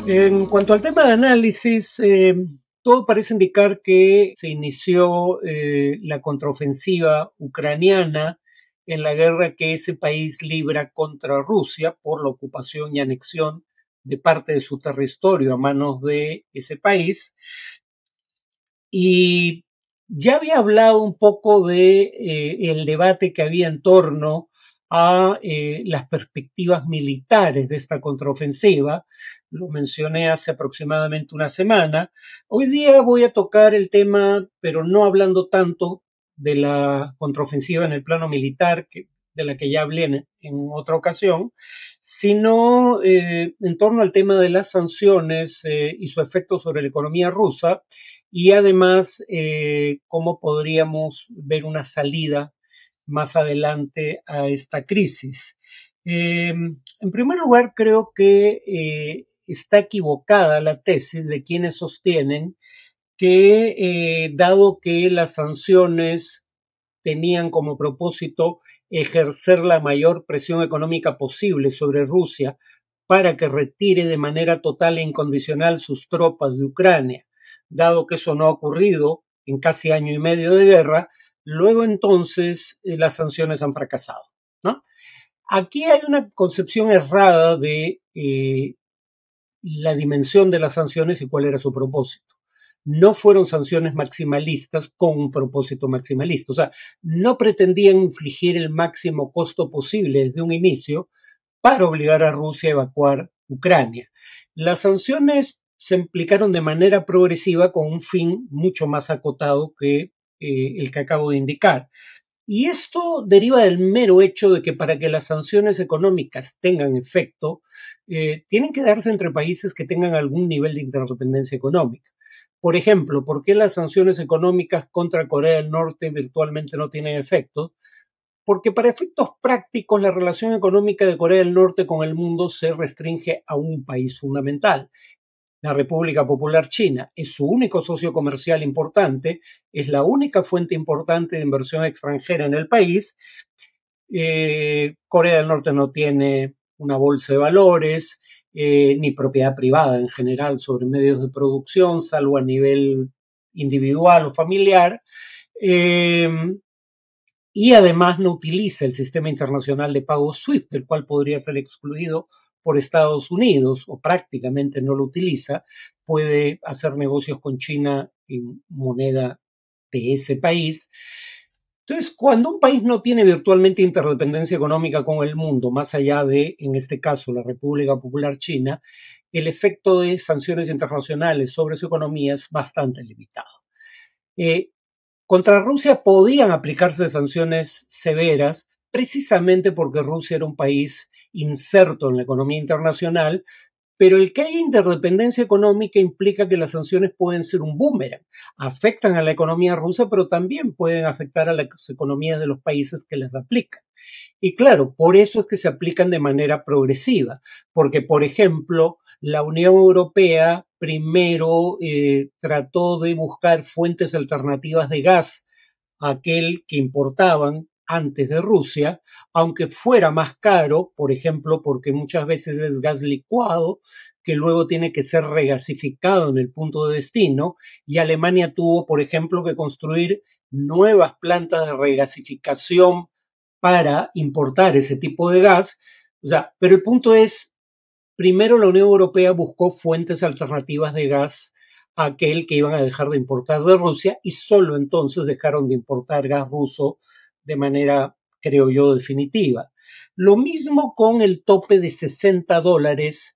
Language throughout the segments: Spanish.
En cuanto al tema de análisis, todo parece indicar que se inició la contraofensiva ucraniana en la guerra que ese país libra contra Rusia por la ocupación y anexión de parte de su territorio a manos de ese país. Y ya había hablado un poco de el debate que había en torno a las perspectivas militares de esta contraofensiva. Lo mencioné hace aproximadamente una semana. Hoy día voy a tocar el tema, pero no hablando tanto de la contraofensiva en el plano militar, de la que ya hablé en otra ocasión, sino en torno al tema de las sanciones y su efecto sobre la economía rusa y además cómo podríamos ver una salida más adelante a esta crisis. En primer lugar, creo que está equivocada la tesis de quienes sostienen que, dado que las sanciones tenían como propósito ejercer la mayor presión económica posible sobre Rusia para que retire de manera total e incondicional sus tropas de Ucrania, dado que eso no ha ocurrido en casi año y medio de guerra, luego entonces las sanciones han fracasado, ¿no? Aquí hay una concepción errada de la dimensión de las sanciones y cuál era su propósito. No fueron sanciones maximalistas con un propósito maximalista, o sea, no pretendían infligir el máximo costo posible desde un inicio para obligar a Rusia a evacuar Ucrania. Las sanciones se implicaron de manera progresiva con un fin mucho más acotado que el que acabo de indicar. Y esto deriva del mero hecho de que para que las sanciones económicas tengan efecto, tienen que darse entre países que tengan algún nivel de interdependencia económica. Por ejemplo, ¿por qué las sanciones económicas contra Corea del Norte virtualmente no tienen efecto? Porque para efectos prácticos la relación económica de Corea del Norte con el mundo se restringe a un país fundamental, la República Popular China. Es su único socio comercial importante, es la única fuente importante de inversión extranjera en el país. Corea del Norte no tiene una bolsa de valores, ni propiedad privada en general sobre medios de producción, salvo a nivel individual o familiar. Eh, y además no utiliza el sistema internacional de pago SWIFT, del cual podría ser excluido por Estados Unidos, o prácticamente no lo utiliza, puede hacer negocios con China en moneda de ese país. Entonces, cuando un país no tiene virtualmente interdependencia económica con el mundo, más allá de, en este caso, la República Popular China, el efecto de sanciones internacionales sobre su economía es bastante limitado. Eh, Contra Rusia podían aplicarse sanciones severas precisamente porque Rusia era un país inserto en la economía internacional, pero el que haya interdependencia económica implica que las sanciones pueden ser un boomerang. Afectan a la economía rusa, pero también pueden afectar a las economías de los países que las aplican. Y claro, por eso es que se aplican de manera progresiva, porque, por ejemplo, la Unión Europea primero trató de buscar fuentes alternativas de gas a aquel que importaban antes de Rusia, aunque fuera más caro, por ejemplo, porque muchas veces es gas licuado, que luego tiene que ser regasificado en el punto de destino, y Alemania tuvo, por ejemplo, que construir nuevas plantas de regasificación para importar ese tipo de gas. O sea, pero el punto es, primero la Unión Europea buscó fuentes alternativas de gas a aquel que iban a dejar de importar de Rusia y solo entonces dejaron de importar gas ruso de manera, creo yo, definitiva. Lo mismo con el tope de $60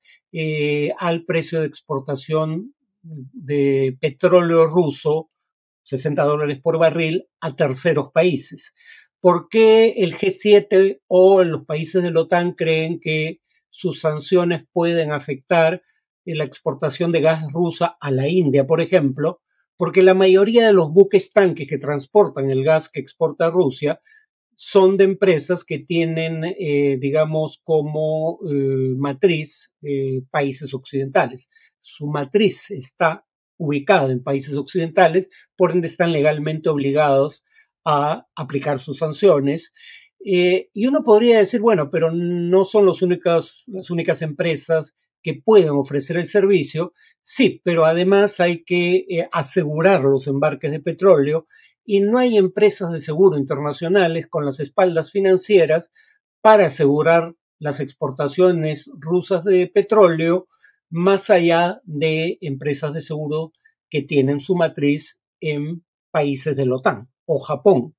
al precio de exportación de petróleo ruso, $60 por barril, a terceros países. ¿Por qué el G7 o los países de la OTAN creen que sus sanciones pueden afectar la exportación de gas rusa a la India, por ejemplo? Porque la mayoría de los buques tanques que transportan el gas que exporta Rusia son de empresas que tienen, digamos, como matriz países occidentales. Su matriz está ubicada en países occidentales, por ende están legalmente obligados a aplicar sus sanciones. Y uno podría decir, bueno, pero no son las únicas empresas que pueden ofrecer el servicio, sí, pero además hay que asegurar los embarques de petróleo y no hay empresas de seguro internacionales con las espaldas financieras para asegurar las exportaciones rusas de petróleo más allá de empresas de seguro que tienen su matriz en países de la OTAN o Japón.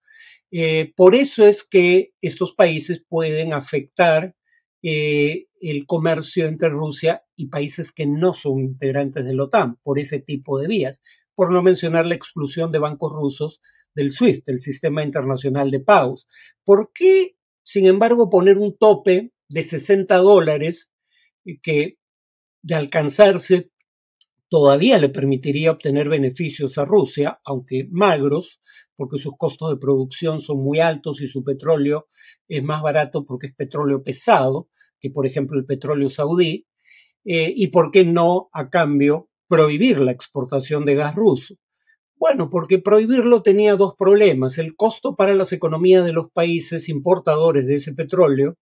Por eso es que estos países pueden afectar el comercio entre Rusia y países que no son integrantes de la OTAN por ese tipo de vías, por no mencionar la exclusión de bancos rusos del SWIFT, el Sistema Internacional de Pagos. ¿Por qué, sin embargo, poner un tope de $60 que de alcanzarse todavía le permitiría obtener beneficios a Rusia, aunque magros, porque sus costos de producción son muy altos y su petróleo es más barato porque es petróleo pesado que, por ejemplo, el petróleo saudí, y por qué no, a cambio, prohibir la exportación de gas ruso. Bueno, porque prohibirlo tenía dos problemas. El costo para las economías de los países importadores de ese petróleo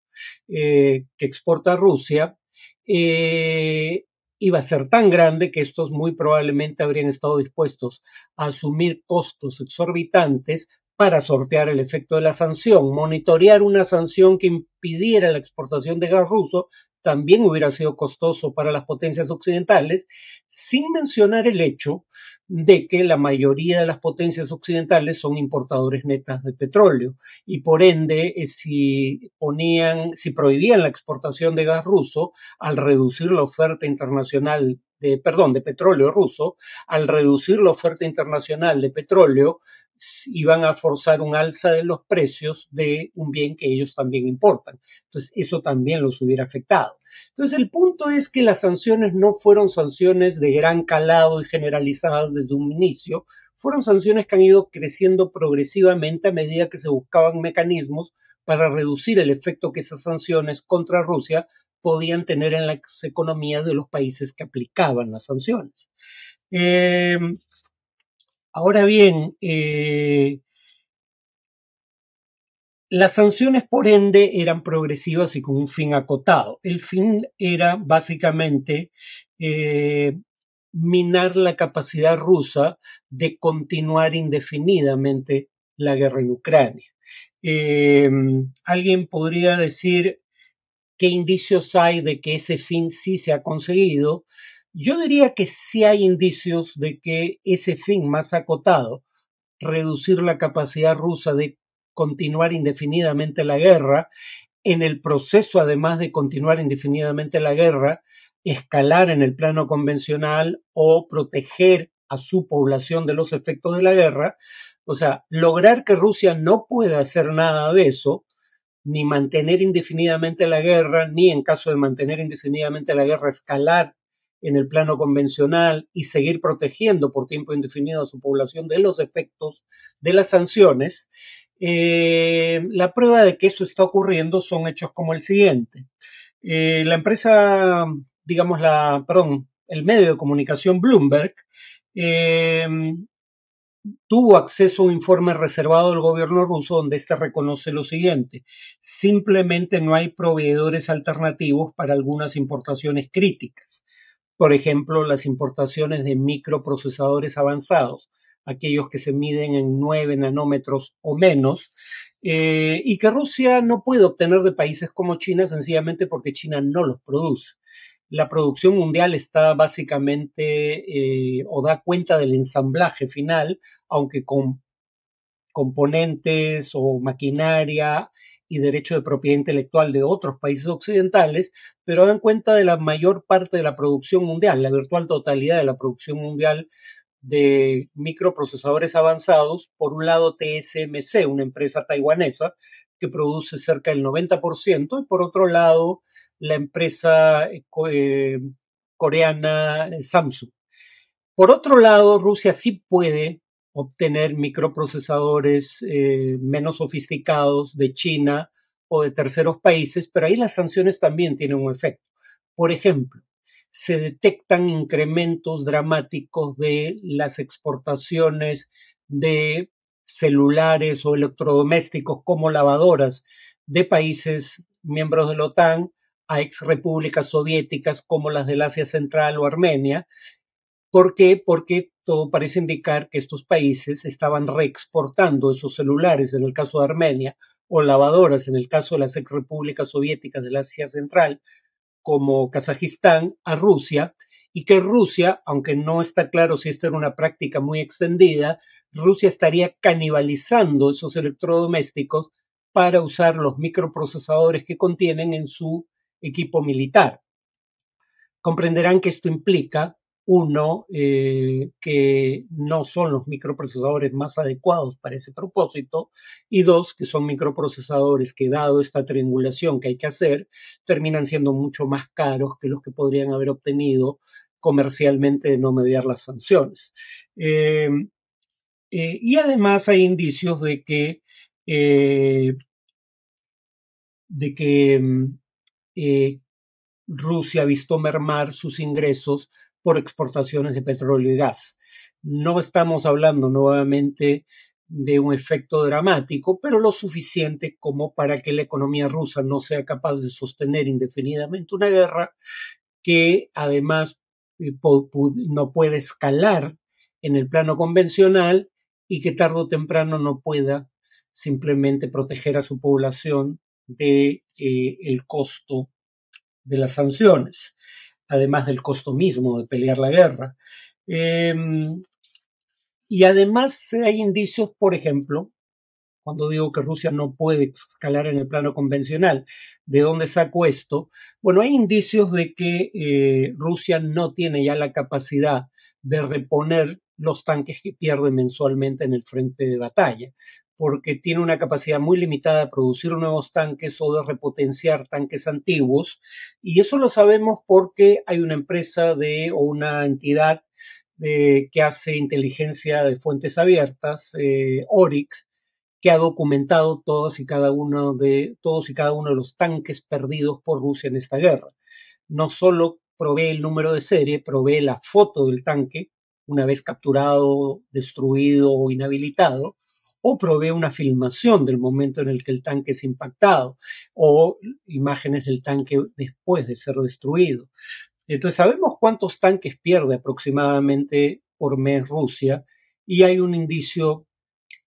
que exporta Rusia eh, iba a ser tan grande que estos muy probablemente habrían estado dispuestos a asumir costos exorbitantes para sortear el efecto de la sanción. Monitorear una sanción que impidiera la exportación de gas ruso también hubiera sido costoso para las potencias occidentales, sin mencionar el hecho de que la mayoría de las potencias occidentales son importadores netas de petróleo y por ende si prohibían la exportación de gas ruso al reducir la oferta internacional de petróleo ruso, al reducir la oferta internacional de petróleo, iban a forzar un alza de los precios de un bien que ellos también importan. Entonces, eso también los hubiera afectado. Entonces, el punto es que las sanciones no fueron sanciones de gran calado y generalizadas desde un inicio, fueron sanciones que han ido creciendo progresivamente a medida que se buscaban mecanismos para reducir el efecto que esas sanciones contra Rusia podían tener en las economías de los países que aplicaban las sanciones. Eh, Ahora bien, las sanciones, por ende, eran progresivas y con un fin acotado. El fin era básicamente eh, minar la capacidad rusa de continuar indefinidamente la guerra en Ucrania. Eh, Alguien podría decir qué indicios hay de que ese fin sí se ha conseguido. Yo diría que sí hay indicios de que ese fin más acotado, reducir la capacidad rusa de continuar indefinidamente la guerra, en el proceso, además de continuar indefinidamente la guerra, escalar en el plano convencional o proteger a su población de los efectos de la guerra, o sea, lograr que Rusia no pueda hacer nada de eso, ni mantener indefinidamente la guerra, ni en caso de mantener indefinidamente la guerra, escalar en el plano convencional y seguir protegiendo por tiempo indefinido a su población de los efectos de las sanciones, la prueba de que eso está ocurriendo son hechos como el siguiente. La empresa, digamos, el medio de comunicación Bloomberg, eh, tuvo acceso a un informe reservado del gobierno ruso donde éste reconoce lo siguiente: simplemente no hay proveedores alternativos para algunas importaciones críticas. Por ejemplo, las importaciones de microprocesadores avanzados, aquellos que se miden en 9 nanómetros o menos, y que Rusia no puede obtener de países como China sencillamente porque China no los produce. La producción mundial está básicamente o da cuenta del ensamblaje final, aunque con componentes o maquinaria y derecho de propiedad intelectual de otros países occidentales, pero dan cuenta de la mayor parte de la producción mundial, la virtual totalidad de la producción mundial de microprocesadores avanzados. Por un lado, TSMC, una empresa taiwanesa que produce cerca del 90%, y por otro lado, la empresa coreana Samsung. Por otro lado, Rusia sí puede obtener microprocesadores menos sofisticados de China o de terceros países, pero ahí las sanciones también tienen un efecto. Por ejemplo, se detectan incrementos dramáticos de las exportaciones de celulares o electrodomésticos como lavadoras de países miembros de la OTAN a ex repúblicas soviéticas como las del Asia Central o Armenia. ¿Por qué? Porque todo parece indicar que estos países estaban reexportando esos celulares en el caso de Armenia o lavadoras en el caso de las ex repúblicas soviéticas del Asia Central como Kazajistán a Rusia, y que Rusia, aunque no está claro si esta era una práctica muy extendida, Rusia estaría canibalizando esos electrodomésticos para usar los microprocesadores que contienen en su equipo militar. Comprenderán que esto implica, uno, que no son los microprocesadores más adecuados para ese propósito, y dos, que son microprocesadores que, dado esta triangulación que hay que hacer, terminan siendo mucho más caros que los que podrían haber obtenido comercialmente de no mediar las sanciones. Y además hay indicios eh, de que eh, Rusia ha visto mermar sus ingresos por exportaciones de petróleo y gas. No estamos hablando nuevamente de un efecto dramático, pero lo suficiente como para que la economía rusa no sea capaz de sostener indefinidamente una guerra que además no puede escalar en el plano convencional y que tarde o temprano no pueda simplemente proteger a su población de el costo de las sanciones, además del costo mismo de pelear la guerra. Eh, y además hay indicios, por ejemplo, cuando digo que Rusia no puede escalar en el plano convencional, ¿de dónde saco esto? Bueno, hay indicios de que Rusia no tiene ya la capacidad de reponer los tanques que pierde mensualmente en el frente de batalla, porque tiene una capacidad muy limitada de producir nuevos tanques o de repotenciar tanques antiguos, y eso lo sabemos porque hay una empresa o una entidad que hace inteligencia de fuentes abiertas, Oryx, que ha documentado todos y cada uno de los tanques perdidos por Rusia en esta guerra. No solo provee el número de serie, provee la foto del tanque una vez capturado, destruido o inhabilitado, o provee una filmación del momento en el que el tanque es impactado, o imágenes del tanque después de ser destruido. Entonces sabemos cuántos tanques pierde aproximadamente por mes Rusia, y hay un indicio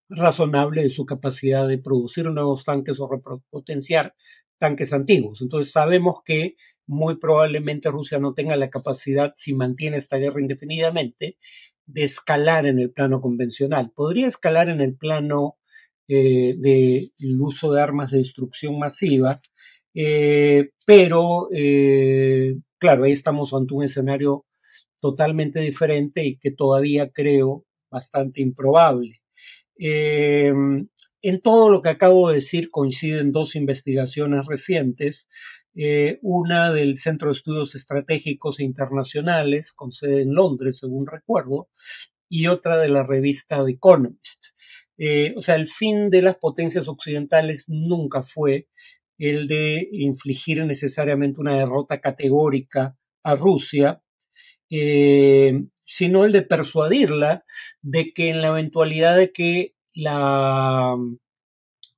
razonable de su capacidad de producir nuevos tanques o repotenciar tanques antiguos. Entonces sabemos que muy probablemente Rusia no tenga la capacidad, si mantiene esta guerra indefinidamente, de escalar en el plano convencional. Podría escalar en el plano del uso de armas de destrucción masiva, pero claro, ahí estamos ante un escenario totalmente diferente y que todavía creo bastante improbable. Eh, en todo lo que acabo de decir coinciden dos investigaciones recientes, una del Centro de Estudios Estratégicos e Internacionales, con sede en Londres, según recuerdo, y otra de la revista The Economist. O sea, el fin de las potencias occidentales nunca fue el de infligir necesariamente una derrota categórica a Rusia, sino el de persuadirla de que en la eventualidad de que la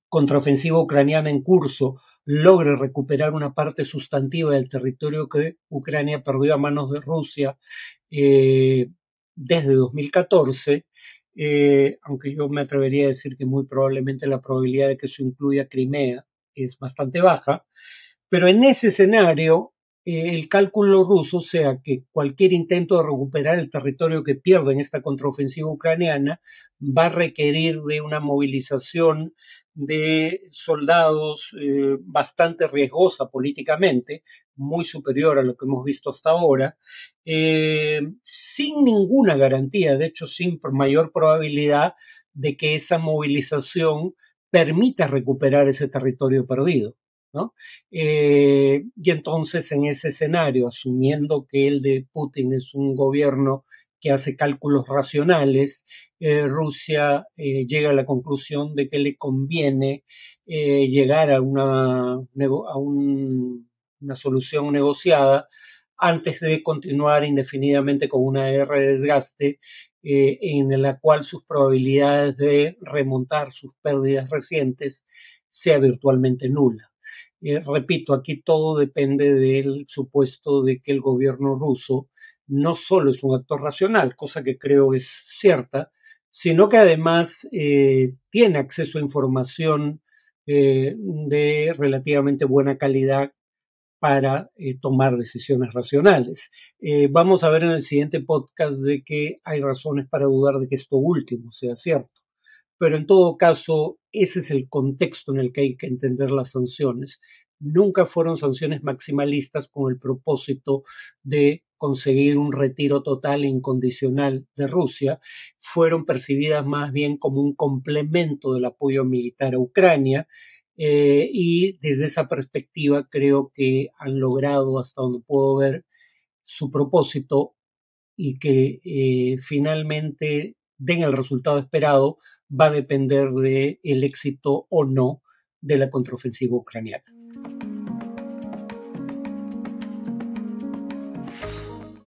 contraofensiva ucraniana en curso logre recuperar una parte sustantiva del territorio que Ucrania perdió a manos de Rusia desde 2014, aunque yo me atrevería a decir que muy probablemente la probabilidad de que eso incluya Crimea es bastante baja, pero en ese escenario, el cálculo ruso sea que cualquier intento de recuperar el territorio que pierde en esta contraofensiva ucraniana va a requerir de una movilización de soldados bastante riesgosa políticamente, muy superior a lo que hemos visto hasta ahora, sin ninguna garantía, de hecho sin mayor probabilidad de que esa movilización permita recuperar ese territorio perdido, ¿no? Y entonces en ese escenario, asumiendo que el de Putin es un gobierno que hace cálculos racionales, Rusia llega a la conclusión de que le conviene llegar a una solución negociada antes de continuar indefinidamente con una guerra de desgaste en la cual sus probabilidades de remontar sus pérdidas recientes sea virtualmente nula. Repito, aquí todo depende del supuesto de que el gobierno ruso no solo es un actor racional, cosa que creo es cierta, sino que además tiene acceso a información de relativamente buena calidad para tomar decisiones racionales. Vamos a ver en el siguiente podcast de que hay razones para dudar de que esto último sea cierto. Pero en todo caso, ese es el contexto en el que hay que entender las sanciones. Nunca fueron sanciones maximalistas con el propósito de conseguir un retiro total e incondicional de Rusia. Fueron percibidas más bien como un complemento del apoyo militar a Ucrania, y desde esa perspectiva creo que han logrado, hasta donde puedo ver, su propósito y que finalmente den el resultado esperado va a depender del éxito o no de la contraofensiva ucraniana.